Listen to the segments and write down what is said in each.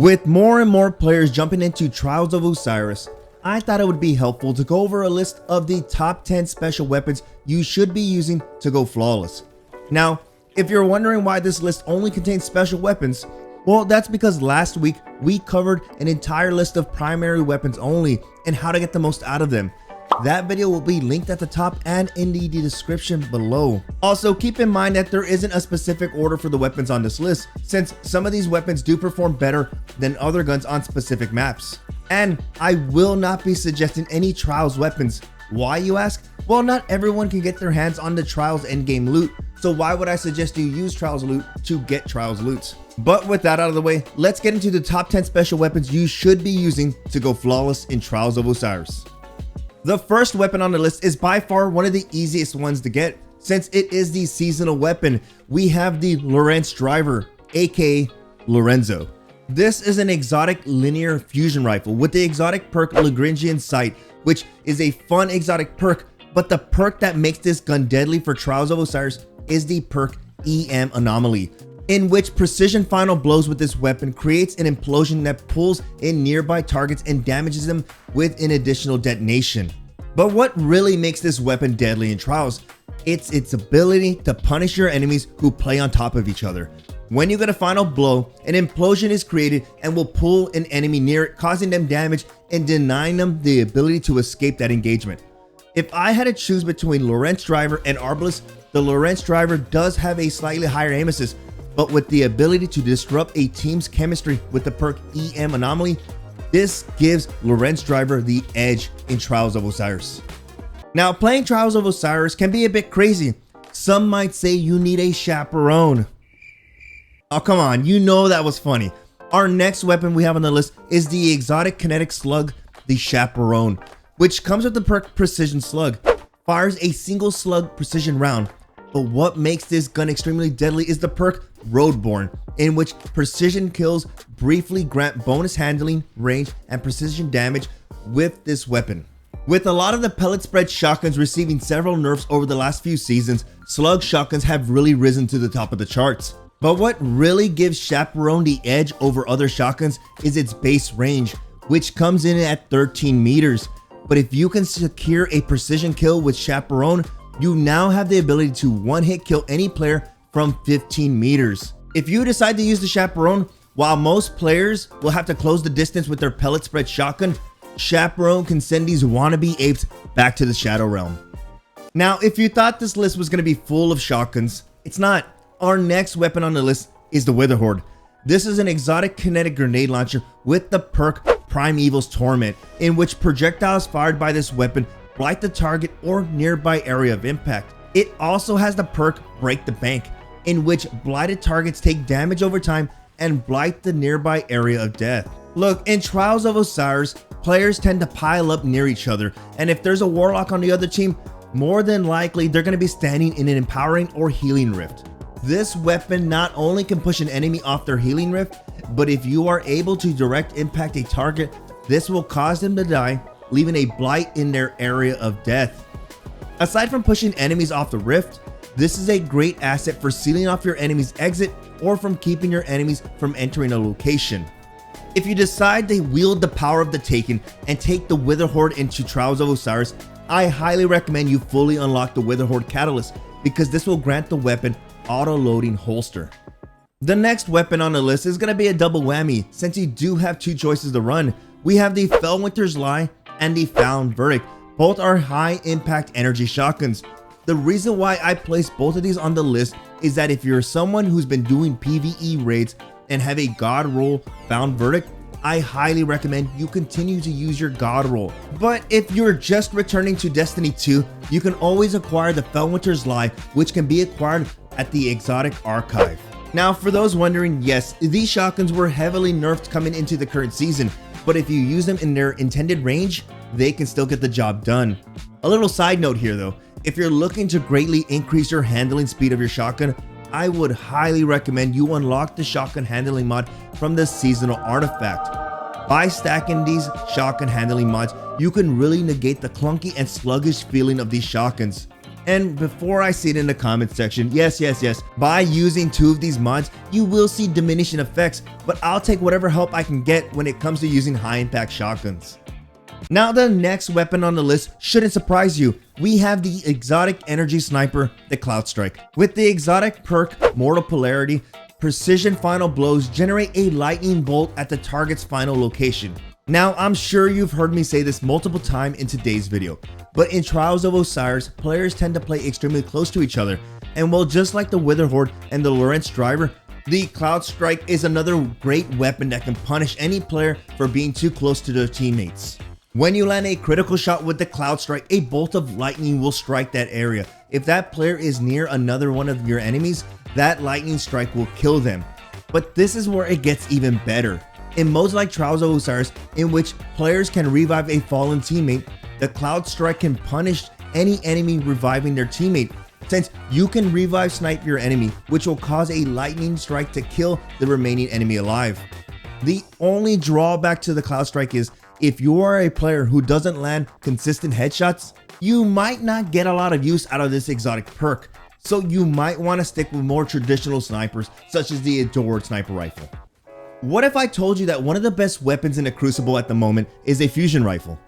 With more and more players jumping into Trials of Osiris, I thought it would be helpful to go over a list of the top 10 special weapons you should be using to go flawless. Now, if you're wondering why this list only contains special weapons, well, that's because last week we covered an entire list of primary weapons only and how to get the most out of them. That video will be linked at the top and in the description below. Also, keep in mind that there isn't a specific order for the weapons on this list, since some of these weapons do perform better than other guns on specific maps. And I will not be suggesting any Trials weapons. Why, you ask? Well, not everyone can get their hands on the Trials endgame loot, so why would I suggest you use Trials loot to get Trials loot? But with that out of the way, let's get into the top 10 special weapons you should be using to go flawless in Trials of Osiris. The first weapon on the list is by far one of the easiest ones to get, since it is the seasonal weapon. We have the LORENTZ driver, aka LORENTZ. This is an exotic linear fusion rifle with the exotic perk Lagrangian Sight, which is a fun exotic perk, but the perk that makes this gun deadly for Trials of Osiris is the perk EM Anomaly, in which precision final blows with this weapon creates an implosion that pulls in nearby targets and damages them with an additional detonation. But what really makes this weapon deadly in Trials? It's its ability to punish your enemies who play on top of each other. When you get a final blow, an implosion is created and will pull an enemy near it, causing them damage and denying them the ability to escape that engagement. If I had to choose between LORENTZ driver and Arbalest, the LORENTZ driver does have a slightly higher aim assist, but with the ability to disrupt a team's chemistry with the perk EM Anomaly, this gives LORENTZ driver the edge in Trials of Osiris. Now, playing Trials of Osiris can be a bit crazy. Some might say you need a chaperone. Oh, come on, you know that was funny. Our next weapon we have on the list is the exotic kinetic slug, the Chaperone, which comes with the perk Precision Slug. Fires a single slug precision round. But what makes this gun extremely deadly is the perk Roadborne, in which precision kills briefly grant bonus handling, range, and precision damage with this weapon. With a lot of the pellet spread shotguns receiving several nerfs over the last few seasons, slug shotguns have really risen to the top of the charts. But what really gives Chaperone the edge over other shotguns is its base range, which comes in at 13 meters. But if you can secure a precision kill with Chaperone, you now have the ability to one-hit kill any player from 15 meters. If you decide to use the Chaperone, while most players will have to close the distance with their pellet spread shotgun, Chaperone can send these wannabe apes back to the Shadow Realm. Now, if you thought this list was going to be full of shotguns, it's not. Our next weapon on the list is the WITHERHOARD. This is an exotic kinetic grenade launcher with the perk Primeval's Torment, in which projectiles fired by this weapon blight the target or nearby area of impact. It also has the perk Break the Bank, in which blighted targets take damage over time and blight the nearby area of death. Look, in Trials of Osiris, players tend to pile up near each other, and if there's a warlock on the other team, more than likely they're going to be standing in an empowering or healing rift. This weapon not only can push an enemy off their healing rift, but if you are able to direct impact a target, this will cause them to die, leaving a blight in their area of death. Aside from pushing enemies off the rift, this is a great asset for sealing off your enemy's exit or from keeping your enemies from entering a location. If you decide to wield the power of the Taken and take the WITHERHOARD into Trials of Osiris, I highly recommend you fully unlock the WITHERHOARD Catalyst, because this will grant the weapon auto-loading holster. The next weapon on the list is going to be a double whammy, since you do have two choices to run. We have the Fellwinter's Lie and the Found Verdict. Both are high impact energy shotguns. The reason why I placed both of these on the list is that if you're someone who's been doing PvE raids and have a God roll Found Verdict, I highly recommend you continue to use your God roll. But if you're just returning to Destiny 2, you can always acquire the Fellwinter's Lie, which can be acquired at the Exotic Archive. Now, for those wondering, yes, these shotguns were heavily nerfed coming into the current season, but if you use them in their intended range, they can still get the job done. A little side note here though, if you're looking to greatly increase your handling speed of your shotgun, I would highly recommend you unlock the shotgun handling mod from the seasonal artifact. By stacking these shotgun handling mods, you can really negate the clunky and sluggish feeling of these shotguns. And before I see it in the comment section, yes, by using 2 of these mods, you will see diminishing effects, but I'll take whatever help I can get when it comes to using high impact shotguns. Now the next weapon on the list shouldn't surprise you. We have the exotic energy sniper, the CLOUDSTRIKE. With the exotic perk, Mortal Polarity, precision final blows generate a lightning bolt at the target's final location. Now, I'm sure you've heard me say this multiple times in today's video, but in Trials of Osiris, players tend to play extremely close to each other, and well, just like the WITHERHOARD and the LORENTZ driver, the CLOUDSTRIKE is another great weapon that can punish any player for being too close to their teammates. When you land a critical shot with the CLOUDSTRIKE, a bolt of lightning will strike that area. If that player is near another one of your enemies, that lightning strike will kill them. But this is where it gets even better. In modes like Trials of Osiris, in which players can revive a fallen teammate, the CLOUDSTRIKE can punish any enemy reviving their teammate, since you can revive snipe your enemy, which will cause a lightning strike to kill the remaining enemy alive. The only drawback to the CLOUDSTRIKE is, if you are a player who doesn't land consistent headshots, you might not get a lot of use out of this exotic perk, so you might want to stick with more traditional snipers such as the adored sniper rifle. What if I told you that one of the best weapons in the Crucible at the moment is a fusion rifle?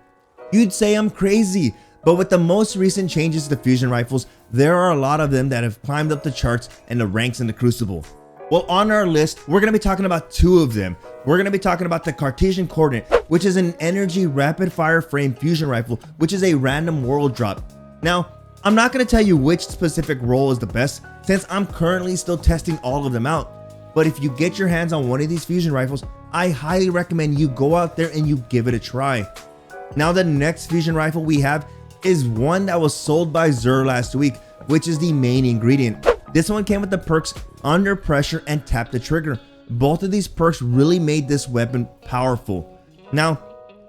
You'd say I'm crazy, but with the most recent changes to fusion rifles, there are a lot of them that have climbed up the charts and the ranks in the Crucible. Well, on our list, we're going to be talking about 2 of them. We're going to be talking about the Cartesian Coordinate, which is an energy rapid fire frame fusion rifle, which is a random world drop. Now, I'm not going to tell you which specific role is the best, since I'm currently still testing all of them out. But if you get your hands on one of these fusion rifles, I highly recommend you go out there and you give it a try. Now the next fusion rifle we have is one that was sold by Xur last week, which is the main ingredient. This one came with the perks Under Pressure and Tap the Trigger. Both of these perks really made this weapon powerful. Now,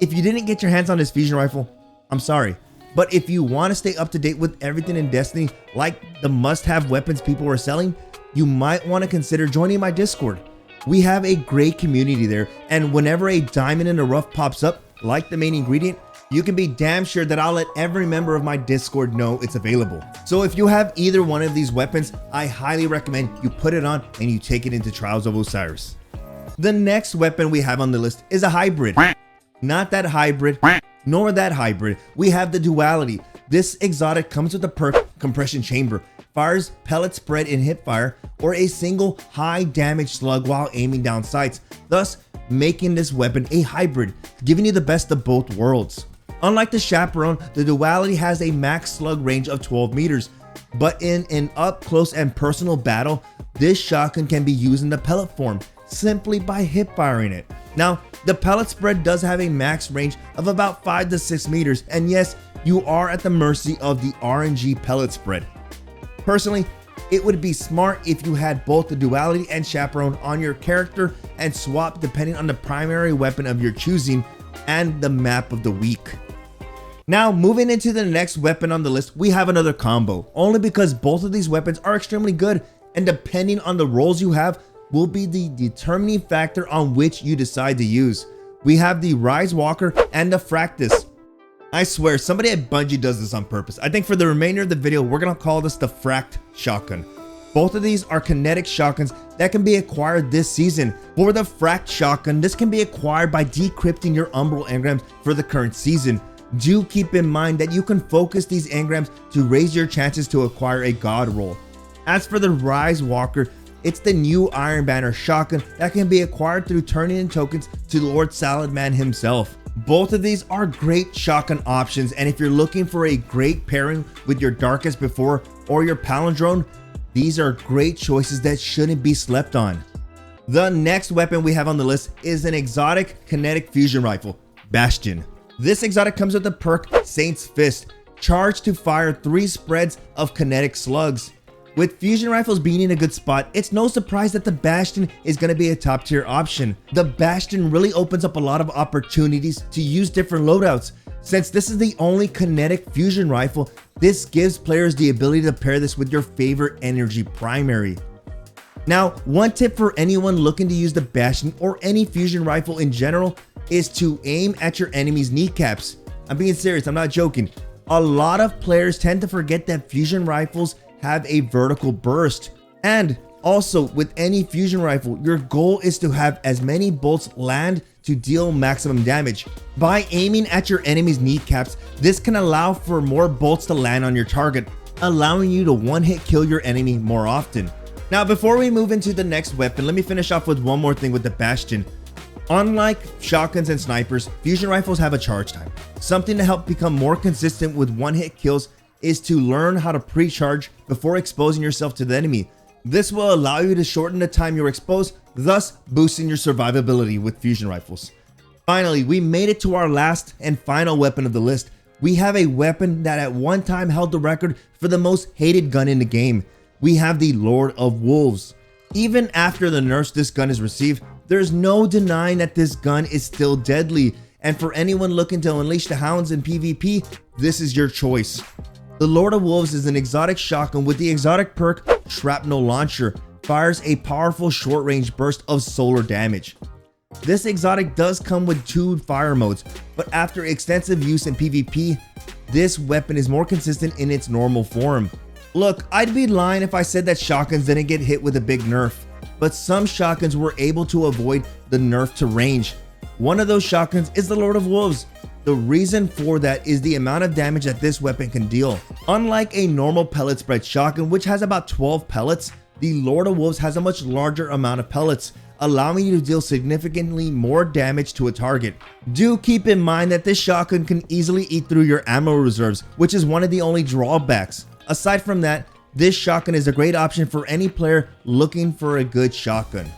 if you didn't get your hands on this fusion rifle, I'm sorry. But if you want to stay up to date with everything in Destiny, like the must-have weapons people are selling, you might want to consider joining my Discord. We have a great community there, and whenever a diamond in the rough pops up, like the main ingredient, you can be damn sure that I'll let every member of my Discord know it's available. So if you have either one of these weapons, I highly recommend you put it on and you take it into Trials of Osiris. The next weapon we have on the list is a hybrid. Not that hybrid, nor that hybrid. We have the Duality. This exotic comes with the perk Compression Chamber. Fires pellet spread in hipfire or a single high damage slug while aiming down sights, thus making this weapon a hybrid, giving you the best of both worlds. Unlike the Chaperone, the Duality has a max slug range of 12 meters, but in an up close and personal battle, this shotgun can be used in the pellet form simply by hip firing it. Now, the pellet spread does have a max range of about 5 to 6 meters, and yes, you are at the mercy of the RNG pellet spread. Personally, it would be smart if you had both the Duality and Chaperone on your character and swap depending on the primary weapon of your choosing and the map of the week. Now, moving into the next weapon on the list, we have another combo, only because both of these weapons are extremely good, and depending on the roles you have will be the determining factor on which you decide to use. We have the Rise Walker and the Fractus. I swear, somebody at Bungie does this on purpose. I think for the remainder of the video, we're gonna call this the Fract Shotgun. Both of these are kinetic shotguns that can be acquired this season. For the Fract Shotgun, this can be acquired by decrypting your Umbral engrams for the current season. Do keep in mind that you can focus these engrams to raise your chances to acquire a God roll. As for the Rise Walker, it's the new Iron Banner shotgun that can be acquired through turning in tokens to Lord Saladman himself. Both of these are great shotgun options, and if you're looking for a great pairing with your Darkest Before or your Palindrome, these are great choices that shouldn't be slept on. The next weapon we have on the list is an exotic kinetic fusion rifle, Bastion. This exotic comes with the perk Saint's Fist, charged to fire 3 spreads of kinetic slugs. With fusion rifles being in a good spot, it's no surprise that the Bastion is going to be a top tier option. The Bastion really opens up a lot of opportunities to use different loadouts. Since this is the only kinetic fusion rifle, this gives players the ability to pair this with your favorite energy primary. Now, one tip for anyone looking to use the Bastion or any fusion rifle in general is to aim at your enemy's kneecaps. I'm being serious, I'm not joking. A lot of players tend to forget that fusion rifles have a vertical burst. And also, with any fusion rifle, your goal is to have as many bolts land to deal maximum damage. By aiming at your enemy's kneecaps, this can allow for more bolts to land on your target, allowing you to one-hit kill your enemy more often. Now, before we move into the next weapon, let me finish off with one more thing with the Bastion. Unlike shotguns and snipers, fusion rifles have a charge time. Something to help become more consistent with one-hit kills is to learn how to pre-charge before exposing yourself to the enemy. This will allow you to shorten the time you're exposed, thus boosting your survivability with fusion rifles. Finally, we made it to our last and final weapon of the list. We have a weapon that at one time held the record for the most hated gun in the game. We have the Lord of Wolves. Even after the nerfs this gun has received, there's no denying that this gun is still deadly, and for anyone looking to unleash the hounds in PvP, this is your choice. The Lord of Wolves is an exotic shotgun with the exotic perk Shrapnel Launcher, fires a powerful short-range burst of solar damage. This exotic does come with 2 fire modes, but after extensive use in PvP, this weapon is more consistent in its normal form. Look, I'd be lying if I said that shotguns didn't get hit with a big nerf, but some shotguns were able to avoid the nerf to range. One of those shotguns is the Lord of Wolves. The reason for that is the amount of damage that this weapon can deal. Unlike a normal pellet spread shotgun, which has about 12 pellets, the Lord of Wolves has a much larger amount of pellets, allowing you to deal significantly more damage to a target. Do keep in mind that this shotgun can easily eat through your ammo reserves, which is one of the only drawbacks. Aside from that, this shotgun is a great option for any player looking for a good shotgun.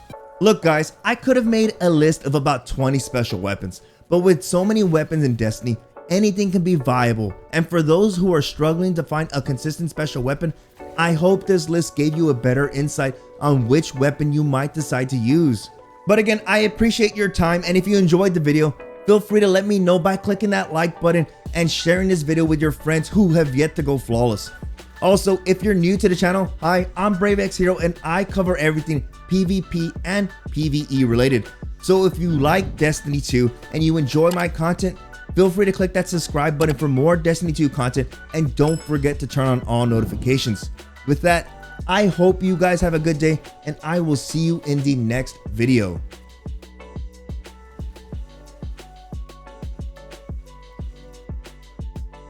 Look guys, I could have made a list of about 20 special weapons, but with so many weapons in Destiny, anything can be viable, and for those who are struggling to find a consistent special weapon, I hope this list gave you a better insight on which weapon you might decide to use. But again, I appreciate your time, and if you enjoyed the video, feel free to let me know by clicking that like button and sharing this video with your friends who have yet to go flawless. Also, if you're new to the channel, hi, I'm BRAVExHERO and I cover everything PvP and PvE related. So if you like Destiny 2 and you enjoy my content, feel free to click that subscribe button for more Destiny 2 content, and don't forget to turn on all notifications. With that, I hope you guys have a good day, and I will see you in the next video.